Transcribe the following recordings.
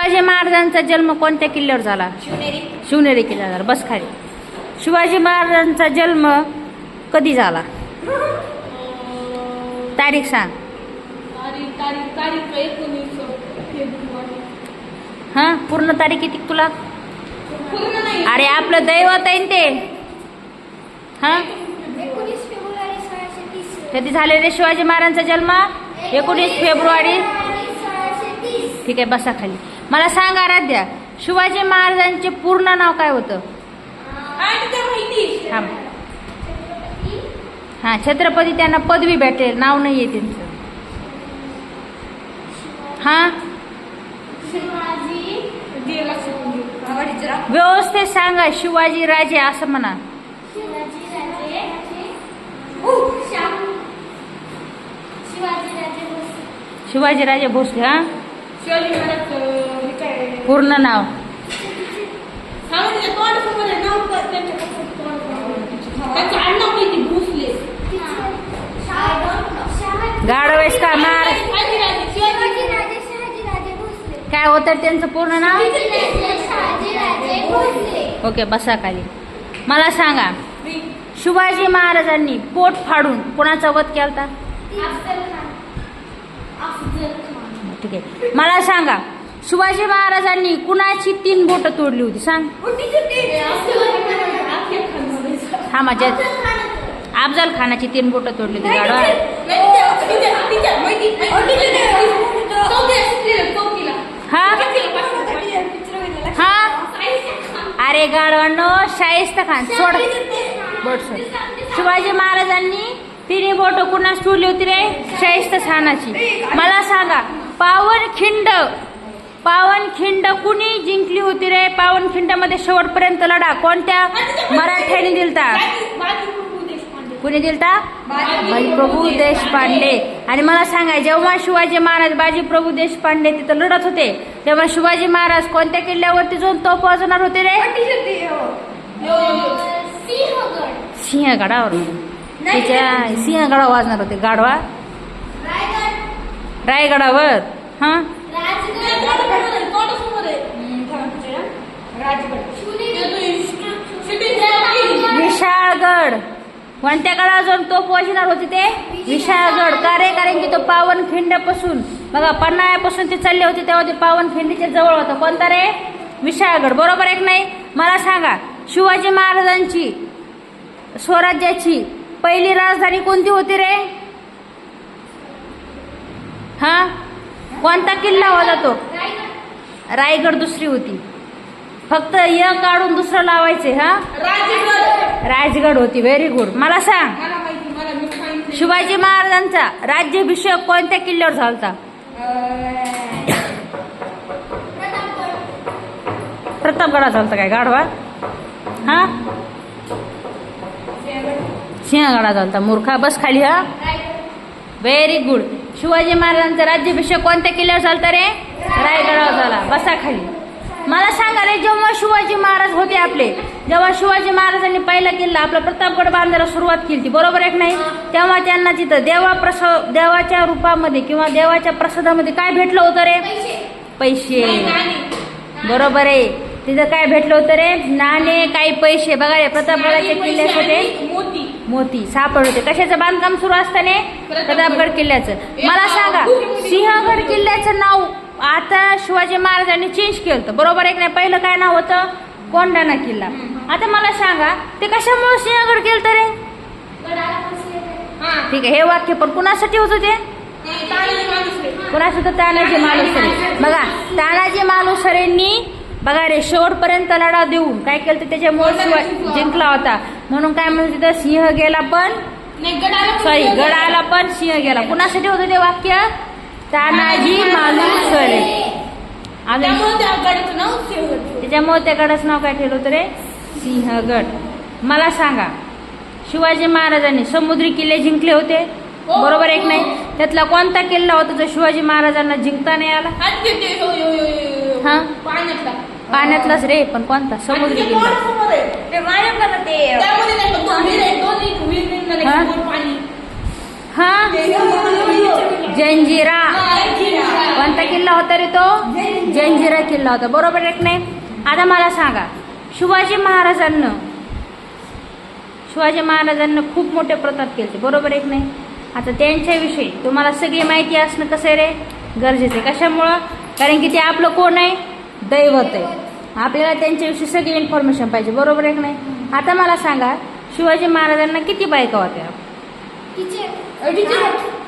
शिवाजी महाराजांचा जन्म कोणत्या किल्ल्यावर झाला? शिवनेरी किल्ल्यावर. बस खाली. शिवाजी महाराजांचा जन्म कधी झाला? तारीख सांग. हा पूर्ण तारीख किती तुला? अरे आपलं दैवत आहे ते. हा कधी झाले रे शिवाजी महाराजांचा जन्म? 19 फेब्रुवारी. ठीक आहे बसा खाली. मला सांग आराध्या, शिवाजी महाराजांचे पूर्ण नाव काय होतं? हा छत्रपती. त्यांना पदवी भेटेल, नाव नाहीये त्यांचं. हा व्यवस्थित सांगा. शिवाजी राजे असं म्हणा. शिवाजी राजे भोसले. हा पूर्ण नाव गाढवेस का मार? काय होतं त्यांचं पूर्ण नाव? ओके बसा खाली. मला सांगा, शिवाजी महाराजांनी पोट फाडून कोणाचा वध केलता? ठीक आहे. मला सांगा, शिवाजी महाराजांनी कुणाची 3 बोट तोडली होती? सांग. हा माझ्या अफजल खानाची 3 बोट तोडली होती. गाडवा. हा हा अरे गाडवांनो, शाहिस्ता खान. सोड बोट सोड. शिवाजी महाराजांनी 3 बोट कुणाच तोडली होती रे? शाहिस्ता खानाची. मला सांगा, पावनखिंड कुणी जिंकली होती रे? पावनखिंड मध्ये शेवटपर्यंत लढा कोणत्या मराठ्याने दिलता? कुणी दिलता? बाजीप्रभू देशपांडे. आणि मला सांगा, जेव्हा शिवाजी महाराज बाजीप्रभू देशपांडे तिथं लढत होते, तेव्हा शिवाजी महाराज कोणत्या किल्ल्यावरती जाऊन तोफ वाजवणार होते रे? सिंहगडावर. तिच्या सिंहगडावर वाजणार होते. गाढवा. रायगडावर. हा विशाळगड. कोणत्या गडावर जाऊन तोफ वाजणार होती ते? विशाळगड. का रे? कारण की तो पावनखिंडपासून बघा पन्हाळ्यापासून ते चालले होते तेव्हा ते पावनखिंडीच्या जवळ होतं. कोणता रे? विशाळगड. बरोबर आहे की नाही? मला सांगा, शिवाजी महाराजांची स्वराज्याची पहिली राजधानी कोणती होती रे? हा कोणता किल्ला होता तो? रायगड दुसरी होती. फक्त य काढून दुसरं लावायचे. हा राजगड होती. Very good. मला सांग, शिवाजी महाराजांचा राज्याभिषेक कोणत्या किल्ल्यावर झालता? प्रतापगडावर झालता काय? गाढवा. हा सिंहगडावर झालता. मूर्खा. बस खाली. हा व्हेरी गुड. शिवाजी महाराजांचा राज्याभिषेक कोणत्या किल्ल्यावर झालता रे? रायगडावर झाला. बसा खाली. मला सांगा रे, जेव्हा शिवाजी महाराज होते आपले, जेव्हा शिवाजी महाराजांनी पहिला किल्ला आपला प्रतापगड बांधायला सुरुवात केली, बरोबर आहे की नाही? तेव्हा त्यांना तिथं देवाच्या रूपामध्ये किंवा देवाच्या प्रसादामध्ये काय भेटलं होतं रे? पैसे. बरोबर आहे. तिथं काय भेटलं होतं रे? नाणे, काही पैसे. बघा रे, प्रतापगडाच्या किल्ल्याचे मोती सापड होते. कशाचं बांधकाम सुरू असताना? प्रतापगड किल्ल्याचं. मला सांगा, सिंहगड किल्ल्याचं नाव आता शिवाजी महाराजांनी चेंज केलं, बरोबर आहे की नाही? पहिलं काय नाव होतं? कोंढाणा किल्ला. आता मला सांगा, ते कशामुळे सिंहगड केलं रे? ठीक आहे. हे वाक्य पण कुणासाठी होतं ते? कुणासाठी? तानाजी मालुसरे. बघा, तानाजी मालुसरेंनी बघा रे शेवटपर्यंत लढा देऊन काय केलं तर त्याच्यामुळे शिवाजी जिंकला होता. म्हणून काय म्हणत तिथं? सिंह गेला पण सॉरी गड आला पण सिंह गेला. कुणासाठी होतं ते वाक्य? तानाजी मालुसरे. त्याच्यामुळे त्या गडाचं नाव काय ठेवलं होतं रे? सिंहगड. मला सांगा, शिवाजी महाराजांनी समुद्री किल्ले जिंकले होते, बरोबर आहे की नाही? त्यातला कोणता किल्ला होता जो शिवाजी महाराजांना जिंकता नाही आला? हा पाण्यातलाच रे, पण कोणता? समुद्री किल्ला. हा जंजिरा. कोणता किल्ला होता रे तो? जंजिरा किल्ला होता. बरोबर आहे की नाही? आता मला सांगा, शिवाजी महाराजांना खूप मोठे प्रताप केले, बरोबर आहे की नाही? आता त्यांच्याविषयी तुम्हाला सगळी माहिती असणं कसं आहे रे? गरजेचं आहे. कशामुळं? कारण की ते आपलं कोण आहे? दैवत आहे. आपल्याला त्यांच्याविषयी सगळी इन्फॉर्मेशन पाहिजे, बरोबर आहे की नाही? आता मला सांगा, शिवाजी महाराजांना किती बायका होत्या?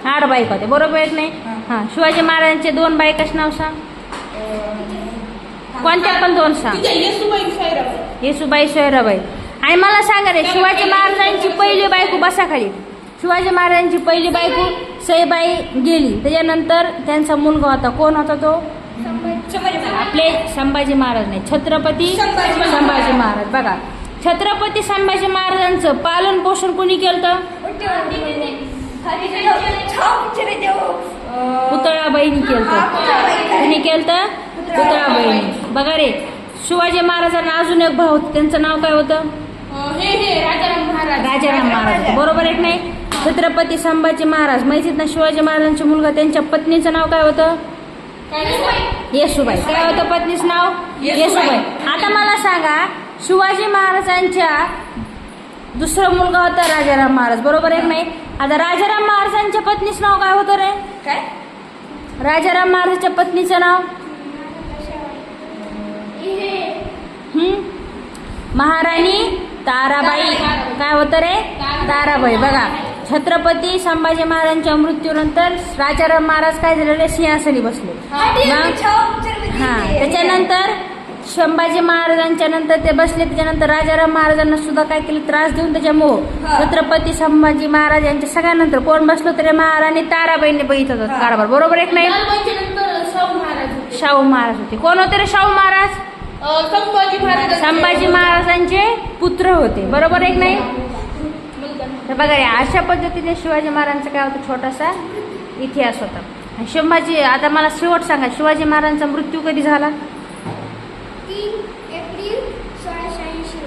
8 बायका होत्या, बरोबर आहे की नाही? हां. शिवाजी महाराजांचे 2 बायकाच नाव सांग. कोणत्या पण 2 सांग. येसुबाई, सोयराबाई. आणि मला सांगा रे, शिवाजी महाराजांची पहिली बायको, बसा खाली. शिवाजी महाराजांची पहिली बायको सईबाई गेली, त्याच्यानंतर त्यांचा मुलगा होता. कोण होता तो? आपले संभाजी महाराज नाही, छत्रपती संभाजी महाराज. बघा, छत्रपती संभाजी महाराजांचं पालन पोषण कोणी केलं? पुतळाबाईंनी केलं. कोणी केलं? पुतळाबाईंनी. बघा रे, शिवाजी महाराजांना अजून एक भाऊ होता, त्यांचं नाव काय होतं? राजाराम महाराज. बरोबर आहे की नाही? छत्रपती संभाजी महाराज माहितीत ना, शिवाजी महाराजांचे मुलगा, त्यांच्या पत्नीचं नाव काय होतं? येसुबाई. काय होतं पत्नीचं नाव? येसुबाई. आता मला सांगा, शिवाजी महाराजांच्या दुसरा मुलगा होता राजाराम महाराज, बरोबर आहे की नाही? आता राजाराम महाराजांच्या पत्नीचं नाव काय होतं रे? काय? राजाराम महाराजांच्या पत्नीचं नाव? महाराणी ताराबाई. काय होतं रे? ताराबाई. बघा, छत्रपती संभाजी महाराजांच्या मृत्यूनंतर राजाराम महाराज काय झालेले? सिंहासनी बसले. त्याच्यानंतर संभाजी महाराजांच्या नंतर ते बसले, त्याच्यानंतर राजाराम महाराजांना सुद्धा काय केलं? त्रास देऊन त्याच्यामुळं छत्रपती संभाजी महाराज यांच्या सगळ्यानंतर कोण बसलो तरी? महाराणी ताराबाईंनी बघितलं कारभार, बरोबर आहे की नाही? शाहू महाराज होते. कोण होते रे शाहू महाराज? संभाजी महाराजांचे पुत्र होते, बरोबर आहे की नाही? तर बघा रे, अशा पद्धतीने शिवाजी महाराजांचा काय होता? छोटासा इतिहास होता. आणि संभाजी, आता मला शेवट सांगा, शिवाजी महाराजांचा मृत्यू कधी झाला? 3 एप्रिल 1680.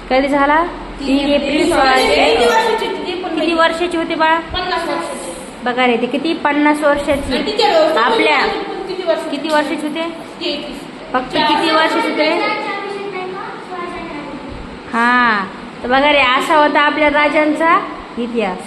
कधी झाला? 3 एप्रिल 1680. किती वर्षाची होते बाळा? 50 वर्षाची. बघा रे, ते किती? 50 वर्षाची. आपल्या किती वर्षाचे होते? फक्त किती वर्षाचे होते? हा. तर बघा रे, असा होता आपल्या राजांचा इतिहास.